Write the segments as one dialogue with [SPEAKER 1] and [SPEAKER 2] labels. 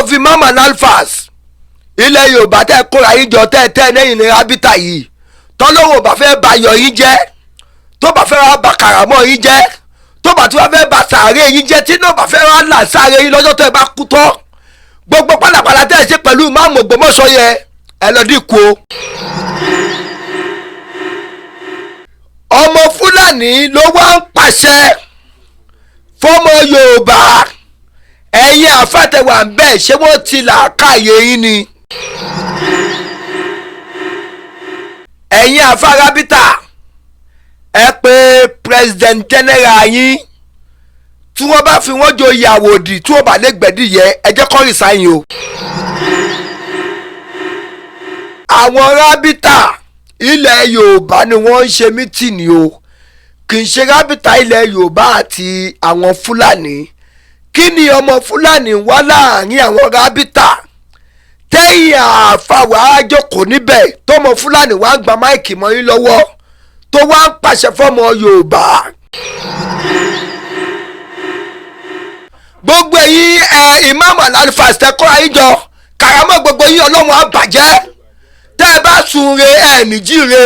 [SPEAKER 1] of imam and alfas ilẹ̀ Yorùbá tẹ́ kóra yín jọ tẹ́ lẹ́yìn ní Rabitta yìí tọ́lọ́wọ́ bá fẹ́ ba yọ yín jẹ́ tó bá fẹ́ wá ba Karamo yín jẹ́ tó bá tí wọ́n fẹ́ ba sàárè yín jẹ́ tí náà bá fẹ́ wá là sàárè yín lọ́jọ́ tó ẹ bá kú tán gbogbo pálapàla tẹ́ ẹ ṣe pẹ̀lú imam Ògbómọ̀ṣọ́ yẹn ẹ lọ dínkù o. ọmọ Fúlàní ló wá ń pàṣẹ fọmọ Yorùbá ẹ̀yin àfàtẹ̀wà ń bẹ̀ ṣé wọ́n ti làákàyè yín ni. ẹ̀yin àfà Rabitta ẹ pé president general yín tí wọ́n bá fi wọ́n joyè àwòdì tí wọ́n bá lè gbẹ̀dì yẹ ẹ jẹ́ kó resign o. àwọn Rabitta ilẹ̀ Yorùbá ni wọ́n ń ṣe mítìnì o kì í ṣe Rabitta ilẹ̀ Yorùbá àti àwọn Fúlàní kí ni ọmọ Fúlàní wá láàrin àwọn Rabitta tẹ́yìn àfàwà àjọkò níbẹ̀ tọmọ Fúlàní wá gba máìkì mọ́ yín lọ́wọ́ tó wá ń pàṣẹ fọmọ Yorùbá. gbogbo ẹ̀yin imam alifas tẹ́kọ́ àyíjọ Karamo gbogbo yín ọlọ́run á bàjẹ́ tẹ́ ẹ bá sùn re ẹ̀ ní jíire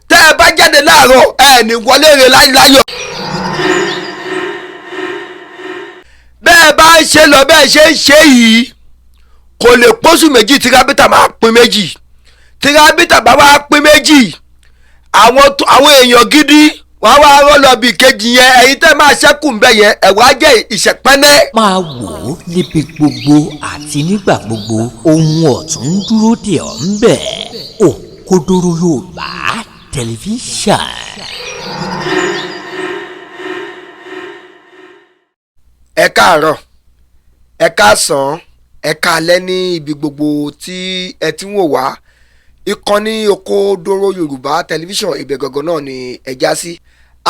[SPEAKER 1] tẹ́ ẹ bá jáde láàárọ̀ ẹ̀ ní wọlé re láyọ̀. bẹ́ẹ̀ bá ń ṣe lọ bẹ́ẹ̀ ṣe ń ṣe yìí kò lè pósù méjì tí Rabitta máa pín méjì tí Rabitta bá wá pín méjì àwọn èèyàn gidi wọ́n wá rọ́ lọ bí kejì yẹn ẹ̀yin tẹ́ máa ṣẹ́kù ń bẹ̀ yẹn ẹ̀wọ̀n á jẹ́ ìṣẹ̀pẹ́nẹ́.
[SPEAKER 2] máa wò ó níbi gbogbo àti nígbà gbogbo ohun ọ̀tún dúró dè ọ́ ń bẹ̀ Òkodoro Yorùbá tẹlifíṣàn.
[SPEAKER 1] ẹ káàárọ̀ ẹ káàsán ẹ káalẹ́ ní ibi gbogbo tí ẹ ti ń wò wá ìkànnì Òkodoro Yorùbá tẹlifíṣàn ibẹ̀ gangan náà ni ẹ já sí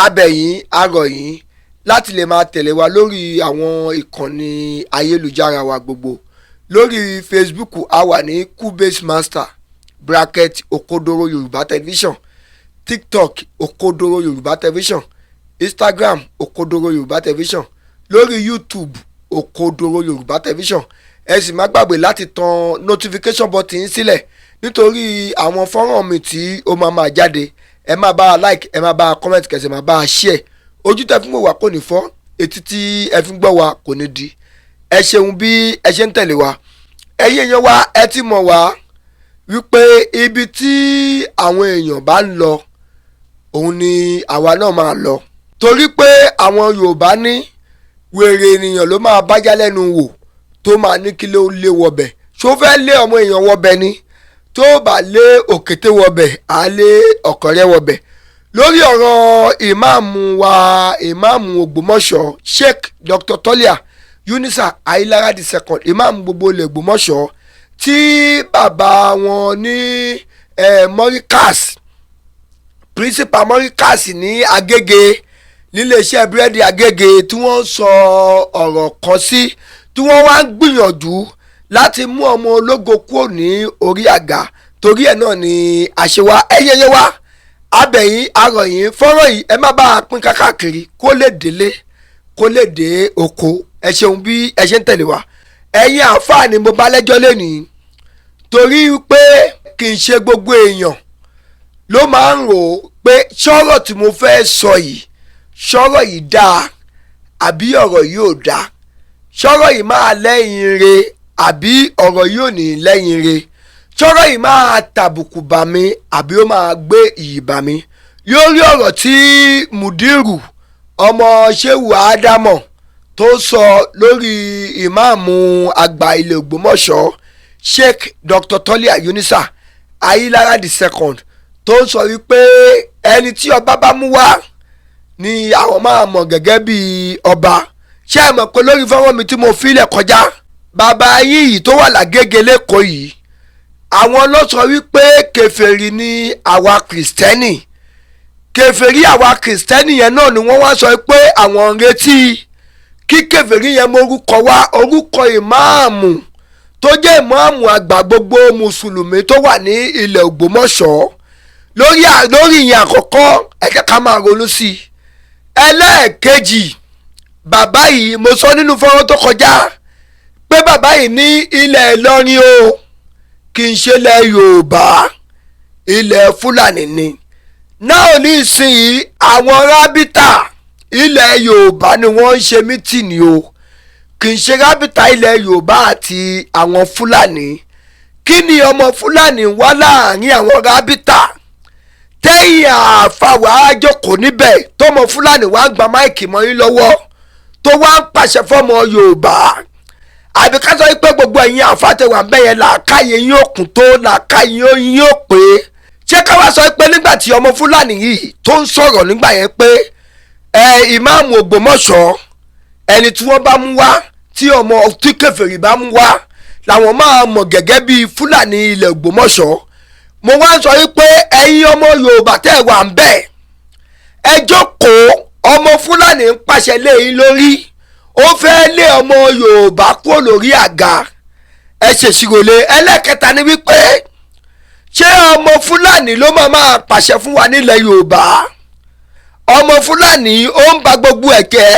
[SPEAKER 1] abẹ́yìn arọ̀yìn láti lè máa tẹ̀lé wa lórí àwọn ìkànnì ayélujára wa gbogbo lórí Facebook a wà ní Cubase Master bracket Òkodoro Yorùbá tẹlifíṣàn TikTok Òkodoro Yorùbá tẹlifíṣàn Instagram Òkodoro Yorùbá tẹlifíṣàn lórí YouTube Òkodoro Yorùbá tẹlifíṣàn ẹ sì má gbàgbé láti tan notification button sílẹ̀ nítorí àwọn fọ́nrán mi tí ó máa jáde ẹ máa bá a like ẹ máa bá a comment kẹsẹ̀ máa bá a share ojú tẹ fún mi wá kò ní fọ́ etí tí ẹ fi ń gbọ́ wa kò ní di ẹ ṣeun bí ẹ ṣe ń tẹ̀lé wa ẹ̀yin èèyàn wa ẹ ti mọ̀ wá wípé ibi tí àwọn èèyàn bá ń lọ òun ni àwa náà máa lọ torí pé àwọn Yorùbá ní wèrè ènìyàn ló máa bájá lẹ́nu wò tó máa ní kí ló lé wọbẹ̀ ṣó fẹ́ lé ọmọ èèyàn wọbẹ̀ ni tó bá lé òkété wọbẹ̀ á lé ọ̀kọ̀rẹ́ wọbẹ̀ lórí ọ̀rọ̀ ìmáàmù Ògbómọ̀ṣọ́ Sheikh Dr. Tolia Yunisa Ayilara II ìmáàmù gbogbo ilẹ̀ Ògbómọ̀ṣọ́ tí bàbá wọn ní Morikas principal Morikas ní Agége níléeṣẹ́ búrẹ́dì Agége tí wọ́n sọ ọ̀rọ̀ kan sí tí wọ́n wá ń gbìyànjú láti mú ọmọ ológo kúrò ní orí àga torí ẹ̀ náà ni àṣewá ẹyẹyẹ wá abẹ̀yìn arọ̀yìn fọ́nrán yìí ẹ má bá a pín káàkiri kó lè délé kó lè dé oko ẹ ṣeun bí ẹ ṣe ń tẹ̀lé wa ẹ̀yin àǹfààní mo bá lẹ́jọ́ lẹ́nìí torí pé kì í ṣe gbogbo èèyàn ló máa ń rò ó pé ṣọ́rọ̀ tí mo fẹ́ sọ yìí ṣọ́rọ̀ yìí dáa àbí ọ̀rọ̀ yìí ò dáa ṣọ́rọ̀ yìí máa lẹ́yìn re àbí ọ̀rọ̀ yìí ò ní lẹ́yìn re ṣọ́rọ̀ yìí máa tàbùkù bà mí àbí ó máa gbé iyì bà mí lórí ọ̀rọ̀ tí Mudiru ọmọ Shehu Ádámọ̀ tó sọ lórí ìmáàmù àgbà ilẹ̀ Ògbómọ̀ṣọ́ Sheikh Dr. Tolia Yunisa Ayilara II tó sọ wípé ẹni tí ọba bá mú wá ni àwọn máa mọ̀ gẹ́gẹ́ bí ọba ṣé ẹ mọ̀ pé lórí fọ́nrán mi tí mo filẹ̀ kọjá bàbá yìí tó wà lágége lẹ́kọ̀ọ́ yìí àwọn ló sọ wípé kèfèrí ni àwa kìrìsìtẹ́nì kèfèrí àwa kìrìsìtẹ́nì yẹn náà ni wọ́n wá sọ pé àwọn ń retí kí kèfèrí yẹn mọ orúkọ wá orúkọ ìmáàmù tó jẹ́ ìmáàmù àgbà gbogbo mùsùlùmí tó wà ní ilẹ̀ Ògbómọ̀ṣọ́ lórí ìyẹn àkọ́kọ́ ẹ jẹ́ ká máa ronú sí i ẹlẹ́ẹ̀kejì bàbá yìí mo sọ nínú fọ́nrán tó kọjá pé bàbá yìí ní ilẹ̀ Ìlọrin o kì í ṣe ilẹ̀ Yorùbá ilẹ̀ Fúlàní ni náà ní ìsinyìí àwọn Rabitta ilẹ̀ Yorùbá ni wọ́n ń ṣe mítìnì o kì í ṣe Rabitta ilẹ̀ Yorùbá àti àwọn Fúlàní kí ni ọmọ Fúlàní wá láàrin àwọn Rabitta tẹ́yìn àfàwà àjọkọ̀ níbẹ̀ tọmọ Fúlàní wá gba máìkì mọ́ yín lọ́wọ́ tó wá ń pàṣẹ fọmọ Yorùbá àbí ká sọ pé gbogbo ẹ̀yin àfàtẹ̀wà bẹ́yẹn làákàyè yín òkun tó làákàyè yín ò pé ṣé ká wá sọ pé nígbà tí ọmọ Fúlàní yìí tó ń sọ̀rọ̀ nígbà yẹn pé ìmáàmù Ògbómọ̀ṣọ́ ẹni tí wọ́n bá mú wá tí ọmọ tí kèfèrí bá mú wá làwọn máa mọ̀ gẹ́gẹ́ bí Fúlàní ilẹ̀ Ògbómọ̀ṣọ́ mo wá ń sọ wípé ẹ̀yin ọmọ Yorùbá tẹ́ ẹ wà ń bẹ̀ ẹ jókòó ọmọ Fúlàní ń pàṣẹ lé yín lórí ó fẹ́ lé ọmọ Yorùbá kúrò lórí àga ẹ ṣèṣirò lé ẹlẹ́kẹta ni wípé ṣé ọmọ Fúlàní ló máa pàṣẹ fún wa nílẹ̀ Yorùbá ọmọ Fúlàní ó ń ba gbogbo ẹ̀ jẹ́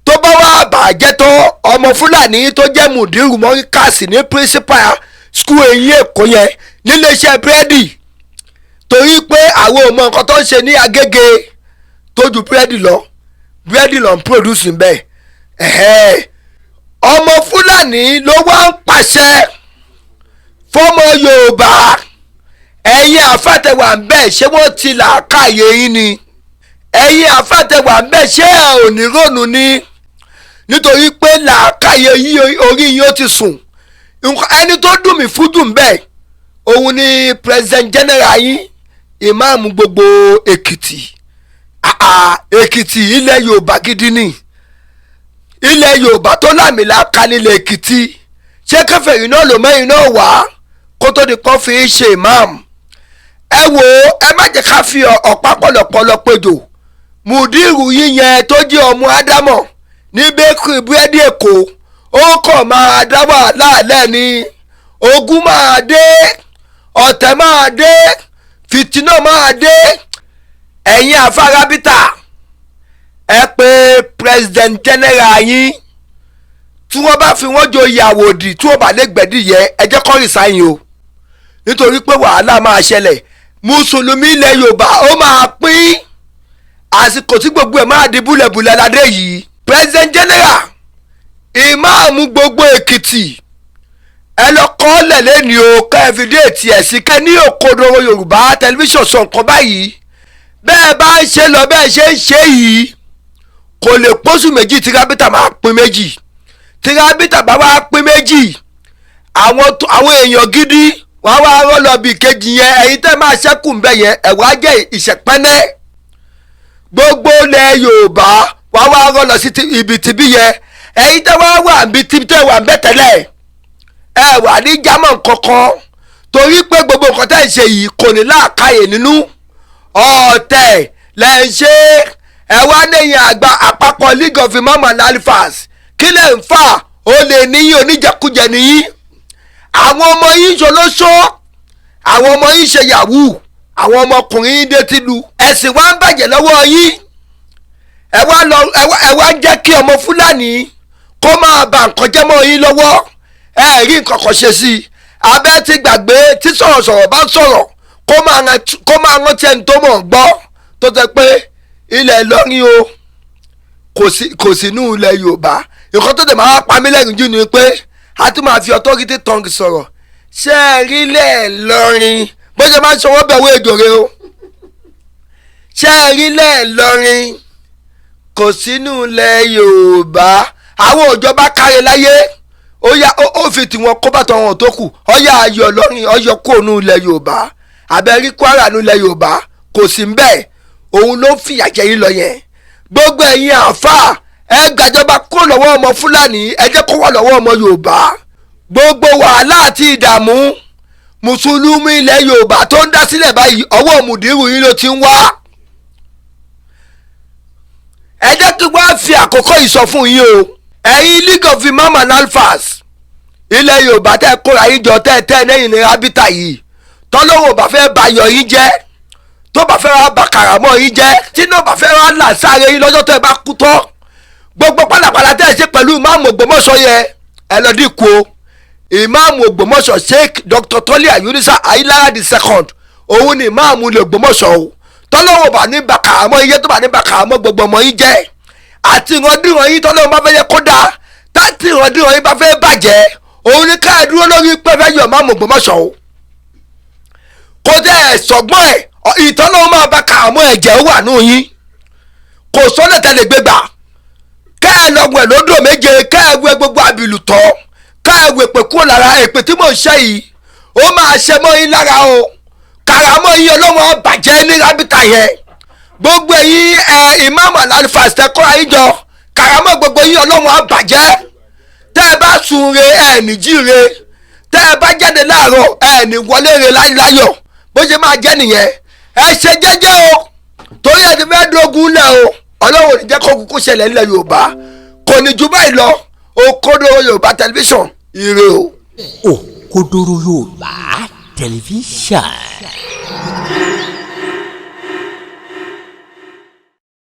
[SPEAKER 1] tó bá wà bàjẹ́ tó ọmọ Fúlàní tó jẹ́ mùdírù mọ́ríkàsì ní principal school Eyin Èkó yẹn níléeṣẹ́ búrẹ́dì torí pé àwọn ọmọ nǹkan tó ń ṣe ní Agége tó ju búrẹ́dì lọ ń produce ń bẹ́ẹ̀ ọmọ Fúlàní ló wá ń pàṣẹ fọmọ Yorùbá ẹ̀yin àfàtẹ̀wà ń bẹ̀ ṣé wọ́n ti làákàyè yín ni ẹ̀yin àfàtẹ̀wà ń bẹ̀ ṣé ẹ̀ ò ní rònú ni nítorí pé làákàyè orí yín ó ti sùn ẹni tó dùn mí fún dùn bẹ́ẹ̀ òun ni president general yín ìmáàmù gbogbo Èkìtì Èkìtì ilẹ̀ Yorùbá gidi ni ilẹ̀ Yorùbá tó lámìlàaka nílẹ̀ Èkìtì ṣé kèfèrí náà ló mẹ́rin náà wá kó tó di kó fi ṣe ìmáàmù ẹ wò ẹ má jẹ́ ká fi ọ̀pá pọ̀lọpọ̀lọ péjò mùdírù yíyẹn tó jẹ́ ọmọ Ádámọ̀ ní bẹ́kìrì búrẹ́dì Èkó ó kàn máa dá wàhálà lẹ́ ni ogun máa dé ọ̀tẹ̀ máa dé fìtínà máa dé ẹ̀yin àfa Rabitta ẹ pé president general yín tí wọ́n bá fi wọ́n joyè àwòdì tí wọ́n bá lè gbẹ̀dì yẹ ẹ jẹ́ kó resign o nítorí pé wàhálà máa ṣẹlẹ̀ mùsùlùmí ilẹ̀ Yorùbá ó máa pín àsìkò tí gbogbo ẹ̀ máa di búlẹ̀búlẹ̀ ládé yìí president general ìmáàmù gbogbo Èkìtì ẹ lọ kọ́ lẹ̀lẹ́ ní o kẹ́fìdéètì ẹ̀sìn kẹ́ ní Òkodoro Yorùbá tẹlifíṣàn sọ nǹkan báyìí bẹ́ẹ̀ bá ń ṣe lọ bẹ́ẹ̀ ṣe ń ṣe yìí kò lè pósù méjì tí Rabitta máa pín méjì tí Rabitta bá wá pín méjì àwọn èèyàn gidi wọ́n wá rọ́ lọ bí kejì yẹn ẹ̀yin tẹ́ máa ṣẹ́kù ń bẹ̀ yẹn ẹ̀wá jẹ́ ìṣẹ̀pẹ́nẹ́ gbogbo ilẹ̀ Yorùbá wọ́n wá rọ́ lọ sí ibi tìbí yẹn ẹ̀yin tẹ́ wá wà níbi tìbí tẹ́ wà ń bẹ̀ tẹ́lẹ̀ ẹ wà ní jámọ̀ kankan torí pé gbogbo nǹkan tẹ́ ń ṣe yìí kò ní láàkáyè nínú ọ̀tẹ̀ lẹ́ ń ṣe ẹ wá lẹ́yìn àgbà àpapọ̀ League of Imam and Alifas kí lè ń fà ó lè níyìn oníjẹkújẹ nìyí àwọn ọmọ yín ṣolóṣó àwọn ọmọ yín ṣe yahoo àwọn ọmọkùnrin yín dé tìlú ẹ̀sìn wa ń bàjẹ́ lọ́wọ́ yín ẹ wá jẹ́ kí ọmọ Fúlàní kó máa bà nǹkan jẹ́ mọ́ yín lọ́wọ́ ẹ rí nǹkan kan ṣe sí i abẹ́ ti gbàgbé tí sọ̀rọ̀sọ̀rọ̀ bá sọ̀rọ̀ kó máa rántí ẹni tó mọ̀ gbọ́ tó jẹ́ pé ilẹ̀ Ìlọrin o kò sínú ilẹ̀ Yorùbá nǹkan tó dẹ̀ máa pa mí lẹ́rìn jù ni pé a tún máa fi authority tongue sọ̀rọ̀ ṣé ẹ rí ilẹ̀ Ìlọrin bó ṣe máa ń ṣọwọ́ bẹ̀wò èdòrè o ṣé ẹ rí ilẹ̀ Ìlọrin kò sínú ilẹ̀ Yorùbá àwọn òjọba kárí láyé ó fi tiwọn kó bàtà wọn tó kù ọyà ayọ̀ Ìlọrin ọyọ kó nù ilẹ̀ Yorùbá abẹ́rí Kwara nù ilẹ̀ Yorùbá kò sí bẹ́ẹ̀ òun ló fìyà jẹ yín lọ yẹn gbogbo ẹ̀yin àáfàá ẹ gbàjọba kó lọ́wọ́ ọmọ Fúlàní ẹ jẹ́ kó wà lọ́wọ́ ọmọ Yorùbá gbogbo wàhálà àti ìdààmú mùsùlùmí ilẹ̀ Yorùbá tó ń dá sílẹ̀ báyìí ọwọ́ mùdírù yín ló ti ń wá ẹ jẹ́ kí wọ́n fi àkókò yìí sọ fún yín o ẹ̀yin League of Imam and Alifas ilẹ̀ Yorùbá tẹ́ kóra yín jọ tẹ́ lẹ́yìn ní Rabitta yìí tọ́lọ́wọ́ bá fẹ́ bayọ̀ yín jẹ́ tó bá fẹ́ wá ba Karamo yín jẹ́ tí náà bá fẹ́ wá là sáré yín lọ́jọ́ tẹ́ bá kú tán gbogbo pálapàla tẹ́ ẹ ṣe pẹ̀lú ìmáàmù Ògbómọ̀ṣọ́ yẹ ẹ lọ dínkù o ìmáàmù Ògbómọ̀ṣọ́ Sheikh Dr. Tọ́lí Ayunisa Ayílára the second òun ni ìmáàmù ilẹ̀ Ògbómọ̀ṣọ́ o tọ́lọ́wọ́ bá ní bàkàmọ́ iye tó bá ní bàkàmọ́ gbogbo ọmọ yín jẹ́ àti ìrandíran yín tọ́lọ́wọ́ bá fẹ́ yẹ kó dáa táti ìrandíran yín bá fẹ́ bàjẹ́ òun ni ká ẹ dúró lórí pẹ́fẹ́ yọ ìmáàmù Ògbómọ̀ṣọ́ o kò tẹ́ ẹ̀ sọ́gbọ́n ẹ̀ ìtọ́lọ́wọ́ máa bàkàmọ́ ẹ̀jẹ̀ wà nù yín kò sọ́nà tẹ́lẹ̀ gbégbà kẹ́ ẹ lọ́gùn ẹ̀ lódò méje kẹ́ ẹ wẹ gbogbo àbìlù tọ́ kẹ́ ẹ wẹ pé kúrò lára èpè tí mò ń ṣe yìí ó máa ṣe mọ́ yín lára o Karamo yín ọlọ́wọ́n bàjẹ́ ní Rabitta yẹn gbogbo yín ìmáàmù alálùfáà ṣẹ́kọ́ ayíjọ Karamo gbogbo yín ọlọ́wọ́n bàjẹ́ tẹ́ ẹ bá sùn re ẹ̀ ní jí re tẹ́ ẹ bá jáde láàárọ̀ ẹ̀ ní wọlé re láyọ̀ bó ṣe máa jẹ́ nìyẹn ẹ ṣe jẹ́jẹ́ o torí ẹ ti fẹ́ dógún lẹ̀ o ọlọ́wọ́n ò ní jẹ́ kó kúkú ṣẹlẹ̀ nílẹ̀ Yorùbá kò ní ju báyìí lọ Òkodoro Yorùbá tẹlifíṣàn ire o.
[SPEAKER 2] Òkodoro Yorùbá tẹlifíṣàn.